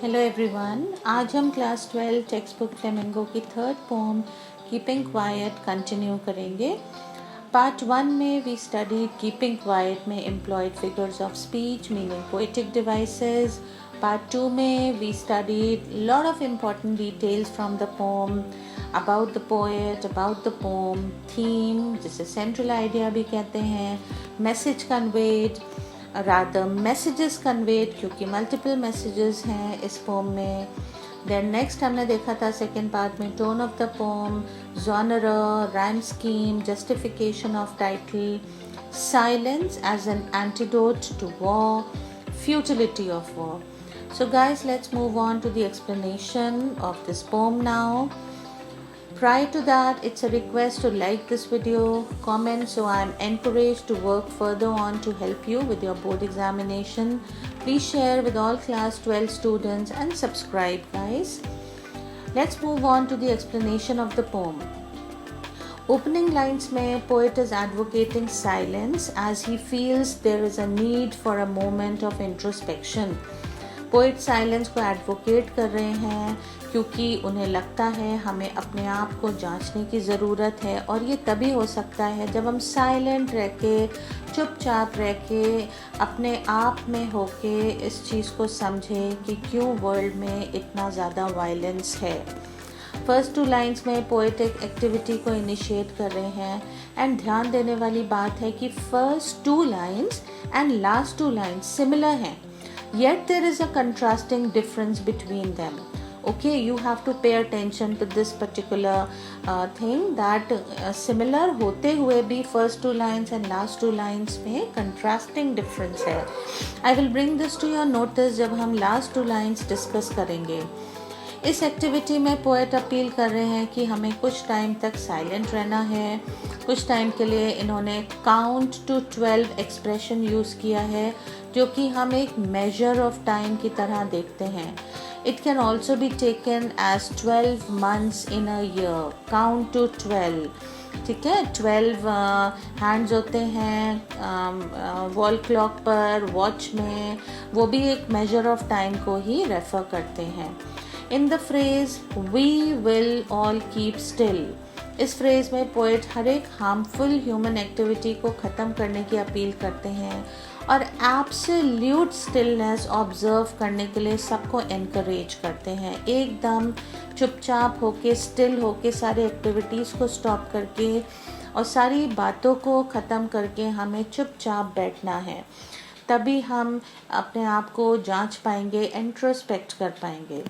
Hello everyone, आज हम class 12 text book flamingo की third poem keeping quiet continue करेंगे। पार्ट 1 में वी स्टडीड कीपिंग क्वाइट में employed figures of speech meaning poetic devices. Part 2 में we studied lot of important details from the poem, about the poet, about the poem, theme जिसे central idea भी कहते हैं, message conveyed, rather messages conveyed क्योंकि multiple messages हैं इस poem में। Then next हमने देखा था second part में tone of the poem, genre, rhyme scheme, justification of title, silence as an antidote to war, futility of war. So guys, let's move on to the explanation of this poem now. Prior to that, it's a request to like this video, comment so I'm encouraged to work further on to help you with your board examination. Please share with all class 12 students and subscribe guys. Let's move on to the explanation of the poem. Opening lines में poet is advocating silence as he feels there is a need for a moment of introspection. Poet silence को advocate कर रहे हैं क्योंकि उन्हें लगता है हमें अपने आप को जांचने की ज़रूरत है, और ये तभी हो सकता है जब हम साइलेंट रह के, चुपचाप रह के, अपने आप में होके इस चीज़ को समझें कि क्यों वर्ल्ड में इतना ज़्यादा वायलेंस है। फर्स्ट 2 लाइंस में पोएटिक एक्टिविटी को इनिशिएट कर रहे हैं, एंड ध्यान देने वाली बात है कि first 2 lines and last 2 lines similar हैं, yet there is a contrasting difference between them. Okay, you have to pay attention to this particular thing that similar होते हुए भी first 2 lines and last 2 lines में contrasting difference है। I will bring this to your notice जब हम last 2 lines discuss करेंगे। इस activity में पोएट अपील कर रहे हैं कि हमें कुछ टाइम तक साइलेंट रहना है। कुछ टाइम के लिए इन्होंने काउंट टू 12 एक्सप्रेशन यूज़ किया है जो कि हम एक मेजर ऑफ टाइम की तरह देखते हैं। It can also be taken as 12 months in a year, count to 12। ठीक है, 12 हैंड्स होते हैं वॉल क्लॉक पर, वॉच में, वो भी एक मेजर ऑफ टाइम को ही रेफर करते हैं। In the phrase we will all keep still, इस फ्रेज में पोएट हर एक हार्मफुल ह्यूमन एक्टिविटी को ख़त्म करने की अपील करते हैं और एब्सोल्यूट स्टिलनेस ऑब्जर्व करने के लिए सबको एनकरेज करते हैं। एकदम चुपचाप होके, स्टिल होके, सारे एक्टिविटीज़ को स्टॉप करके और सारी बातों को ख़त्म करके हमें चुपचाप बैठना है, तभी हम अपने आप को जांच पाएंगे, इंट्रोस्पेक्ट कर पाएंगे।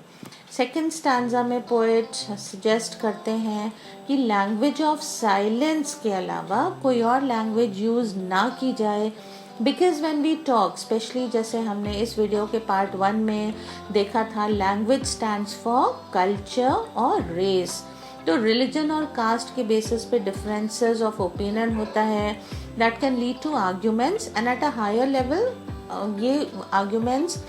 सेकेंड स्टैंजा में पोएट सजेस्ट करते हैं कि लैंग्वेज ऑफ साइलेंस के अलावा कोई और लैंग्वेज यूज़ ना की जाए, because when we talk, specially जैसे हमने इस वीडियो के पार्ट 1 में देखा था, लैंग्वेज स्टैंड्स फॉर कल्चर और रेस। तो रिलीजन और कास्ट के बेसिस पे डिफरेंसेस ऑफ ओपिनियन होता है, that can lead to arguments, and at a higher level ये आर्ग्यूमेंट्स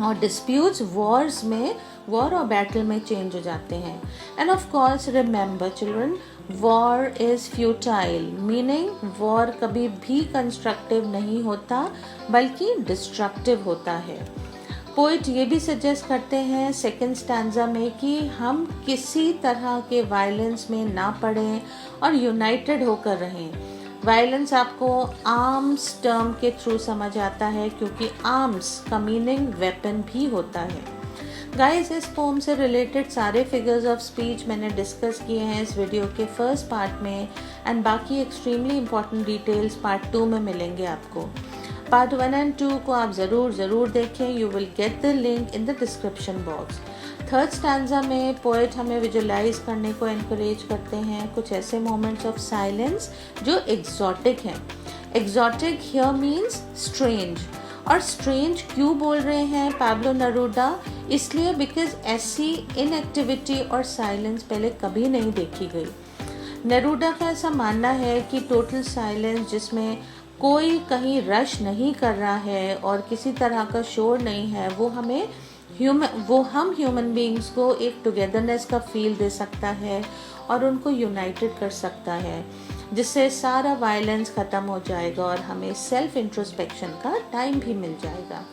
और डिस्प्यूट्स वॉर्स में, वॉर और बैटल में चेंज हो जाते हैं। And of course remember children, war is futile, meaning war कभी भी कंस्ट्रक्टिव नहीं होता बल्कि डिस्ट्रक्टिव होता है। पोइट ये भी सजेस्ट करते हैं सेकेंड स्टैंजा में कि हम किसी तरह के वायलेंस में ना पड़ें और यूनाइटेड होकर रहें। वायलेंस आपको आर्म्स टर्म के थ्रू समझ आता है क्योंकि आर्म्स का मीनिंग वेपन भी होता है। गाइस, इस पोम से रिलेटेड सारे फिगर्स ऑफ स्पीच मैंने डिस्कस किए हैं इस वीडियो के फर्स्ट पार्ट में, एंड बाकी एक्सट्रीमली इंपॉर्टेंट डिटेल्स पार्ट 2 में मिलेंगे आपको। पार्ट 1 एंड 2 को आप ज़रूर देखें, you will get the link in the description box. Third stanza में पोएट हमें विजुलाइज करने को एनकरेज करते हैं कुछ ऐसे मोमेंट्स ऑफ साइलेंस जो एग्जॉटिक हैं। एग्जॉटिक हियर मीन्स स्ट्रेंज, और स्ट्रेंज क्यों बोल रहे हैं पाब्लो नेरूदा? इसलिए बिकॉज ऐसी इनएक्टिविटी और साइलेंस पहले कभी नहीं देखी गई। नेरूदा का ऐसा मानना है कि टोटल साइलेंस जिसमें कोई कहीं रश नहीं कर रहा है और किसी तरह का शोर नहीं है, वो हम ह्यूमन बीइंग्स को एक टुगेदरनेस का फील दे सकता है और उनको यूनाइटेड कर सकता है, जिससे सारा वायलेंस ख़त्म हो जाएगा और हमें सेल्फ इंट्रोस्पेक्शन का टाइम भी मिल जाएगा।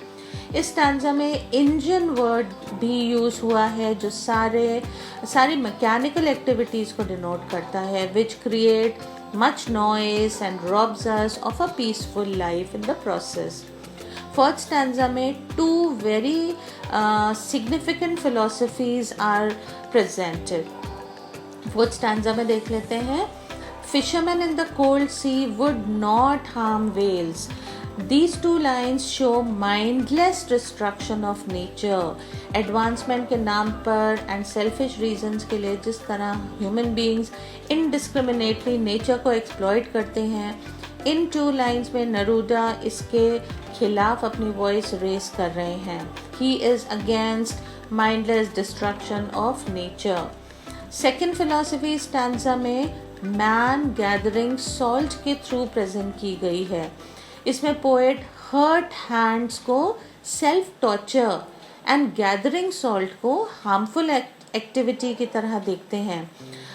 इस स्टैंजा में इंजन वर्ड भी यूज़ हुआ है जो सारी मैकेनिकल एक्टिविटीज़ को डिनोट करता है, which create much noise and robs us of a peaceful life in the process. Fourth stanza में two very significant philosophies are presented. Fourth stanza में देख लेते हैं, fishermen in the cold sea would not harm whales. These two lines show mindless destruction of nature. Advancement के नाम पर and selfish reasons के लिए जिस तरह human beings indiscriminately nature को exploit करते हैं, इन two lines में नरूदा इसके खिलाफ अपनी voice raise कर रहे हैं. He is against mindless destruction of nature. Second philosophy stanza में man gathering salt के through present की गई है. इसमें पोएट हर्ट हैंड्स को self torture and gathering salt को हार्मफुल एक्टिविटी की तरह देखते हैं.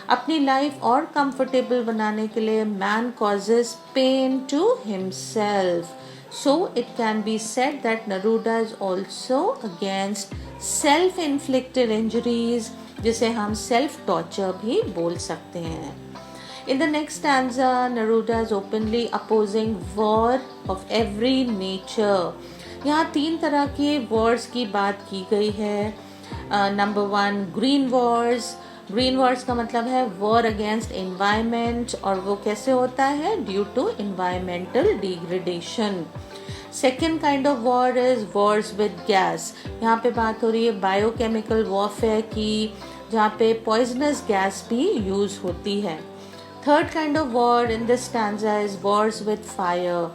अपनी लाइफ और कंफर्टेबल बनाने के लिए man causes pain to himself. So it can be said that नरूदा is also against self inflicted injuries, जिसे हम सेल्फ टॉर्चर भी बोल सकते हैं. In the next stanza, Neruda is openly opposing war of every nature. यहाँ 3 तरह के wars की बात की गई है. Number 1, green wars. Green wars का मतलब है war against environment, और वो कैसे होता है? Due to environmental degradation. Second kind of war is wars with gas. यहाँ पे बात हो रही है biochemical warfare की, जहाँ पे poisonous gas भी use होती है. Third kind of war in this stanza is wars with fire.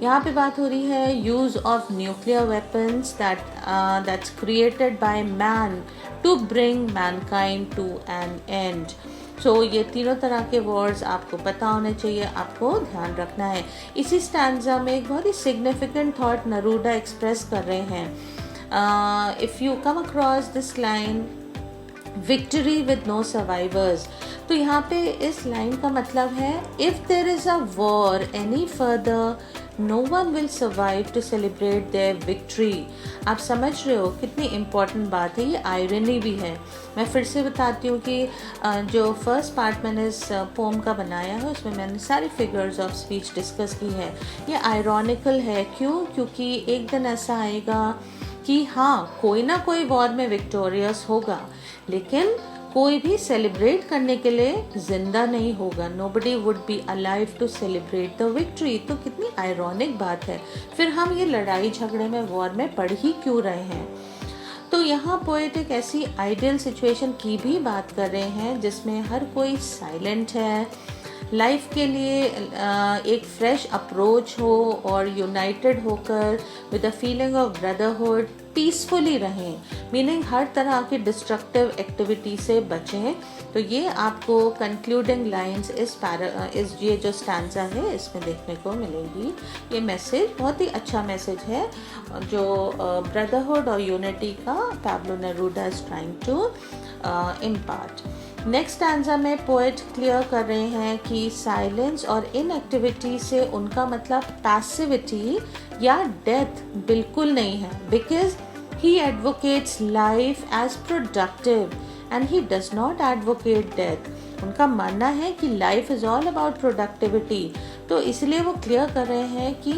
यहाँ पे बात हो रही है use of nuclear weapons that's created by man to bring mankind to an end. So ये तीनों तरह के wars आपको पता होने चाहिए, आपको ध्यान रखना है. इसी stanza में एक बहुत ही significant thought नरूदा express कर रहे हैं. If you come across this line, victory with no survivors, तो यहाँ पे इस लाइन का मतलब है if there is a war any further, no one will survive to celebrate their victory. आप समझ रहे हो कितनी इम्पोर्टेंट बात है, ये आयरनी भी है. मैं फिर से बताती हूँ कि जो फर्स्ट पार्ट मैंने इस पोम का बनाया है उसमें मैंने सारी फिगर्स ऑफ स्पीच डिस्कस की है. ये आयरॉनिकल है. क्यों? क्योंकि एक दिन ऐसा आएगा कि हाँ, कोई ना कोई वॉर में विक्टोरियस होगा, लेकिन कोई भी सेलिब्रेट करने के लिए जिंदा नहीं होगा. Nobody would be alive to celebrate the victory. तो कितनी आयरॉनिक बात है. फिर हम ये लड़ाई झगड़े में वॉर में पढ़ ही क्यों रहे हैं? तो यहाँ पोएट एक ऐसी आइडियल सिचुएशन की भी बात कर रहे हैं जिसमें हर कोई साइलेंट है, लाइफ के लिए एक फ्रेश अप्रोच हो और यूनाइटेड होकर with a feeling of brotherhood peacefully रहें. मीनिंग हर तरह की डिस्ट्रक्टिव एक्टिविटी से बचें. तो ये आपको कंक्लूडिंग लाइंस इस ये जो स्टैंजा है इसमें देखने को मिलेगी. ये मैसेज बहुत ही अच्छा मैसेज है जो ब्रदरहुड और यूनिटी का Pablo Neruda is trying to impart. Next stanza में पोएट क्लियर कर रहे हैं कि साइलेंस और इनएक्टिविटी से उनका मतलब पैसिविटी या डेथ बिल्कुल नहीं है. Because he advocates life as productive and he does not advocate death. उनका मानना है कि life is all about productivity. तो इसलिए वो क्लियर कर रहे हैं कि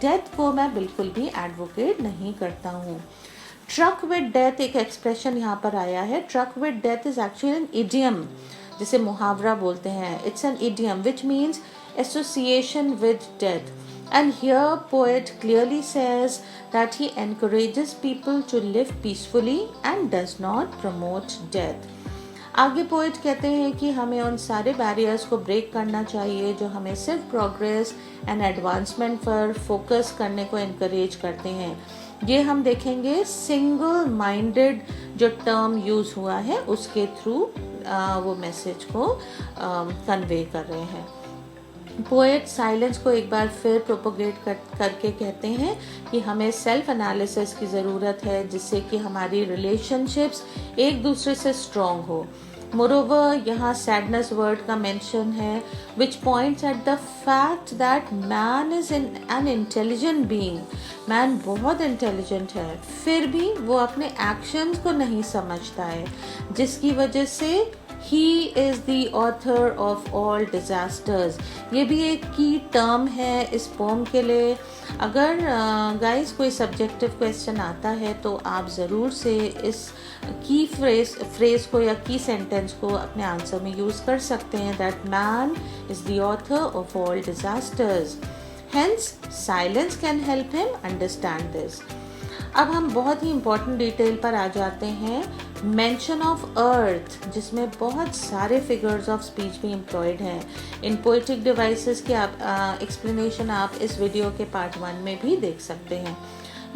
डेथ को मैं बिल्कुल भी एडवोकेट नहीं करता हूँ. ट्रक विद डेथ एक एक्सप्रेशन यहाँ पर आया है. Truck with death is actually an idiom, जिसे मुहावरा बोलते हैं. It's an idiom which means association with death. And here poet clearly says that he encourages people to live peacefully and does not promote death. आगे poet कहते हैं कि हमें उन सारे बैरियर्स को ब्रेक करना चाहिए जो हमें सिर्फ प्रोग्रेस एंड एडवांसमेंट पर फोकस करने को इनकरेज करते हैं. ये हम देखेंगे सिंगल माइंडेड जो टर्म यूज़ हुआ है उसके थ्रू वो मैसेज को कन्वे कर रहे हैं. पोएट साइलेंस को एक बार फिर प्रोपोगेट करके कहते हैं कि हमें सेल्फ एनालिसिस की ज़रूरत है जिससे कि हमारी रिलेशनशिप्स एक दूसरे से स्ट्रॉन्ग हो. Moreover, यहाँ sadness word का mention है, which points at the fact that man is an intelligent being. Man बहुत intelligent है, फिर भी वो अपने actions को नहीं समझता है, जिसकी वजह से He is the author of all disasters. ये भी एक की टर्म है इस पोम के लिए. अगर गाइस कोई सब्जेक्टिव क्वेश्चन आता है तो आप ज़रूर से इस की फ्रेज को या की सेंटेंस को अपने आंसर में यूज़ कर सकते हैं. That man is the author of all disasters. Hence, silence can help him understand this. अब हम बहुत ही इम्पोर्टेंट डिटेल पर आ जाते हैं. मेंशन ऑफ अर्थ, जिसमें बहुत सारे फिगर्स ऑफ स्पीच भी एम्प्लॉयड हैं. इन पोएटिक डिवाइसेस की आप एक्सप्लेनेशन आप इस वीडियो के पार्ट 1 में भी देख सकते हैं.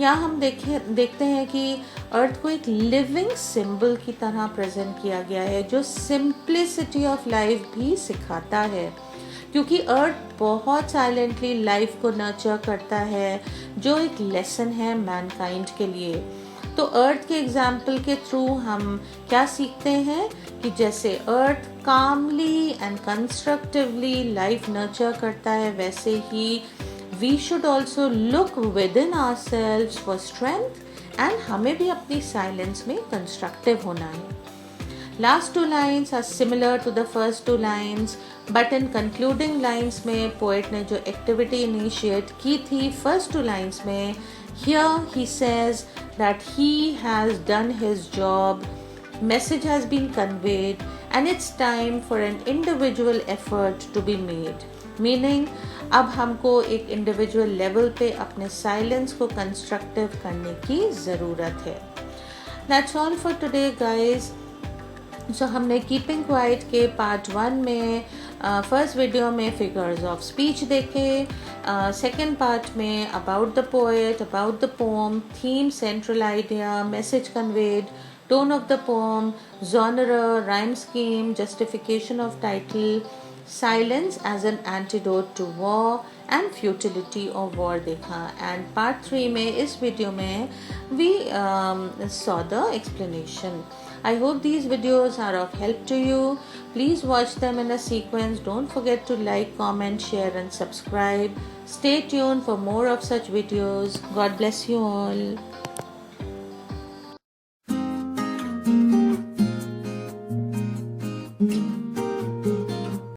यहाँ हम देखते हैं कि अर्थ को एक लिविंग सिंबल की तरह प्रेजेंट किया गया है, जो सिंप्लिसिटी ऑफ लाइफ भी सिखाता है, क्योंकि अर्थ बहुत साइलेंटली लाइफ को नर्चर करता है, जो एक लेसन है मैनकाइंड के लिए. तो अर्थ के एग्जाम्पल के थ्रू हम क्या सीखते हैं कि जैसे earth calmly and constructively life nurture करता है, वैसे ही we should also look within ourselves for strength, and हमें भी अपनी साइलेंस में कंस्ट्रक्टिव होना है. Last two lines are similar to the first two lines, but in concluding lines में poet ने जो activity initiate की थी first two lines में, here he says that he has done his job, message has been conveyed, and it's time for an individual effort to be made. Meaning अब हमको एक individual level पे अपने silence को constructive करने की ज़रूरत है. That's all for today, guys. So, हमने कीपिंग क्वाइट के पार्ट 1 में फर्स्ट वीडियो में फिगर्स ऑफ स्पीच देखे, सेकेंड पार्ट में about the poet, about the poem, theme, central idea, message conveyed, tone of the poem, genre, rhyme scheme, justification of title, silence as an antidote to war and futility of war देखा. And part 3 में इस video में we saw the explanation. I hope these videos are of help to you. Please watch them in a sequence. Don't forget to like, comment, share and subscribe. Stay tuned for more of such videos. God bless you all.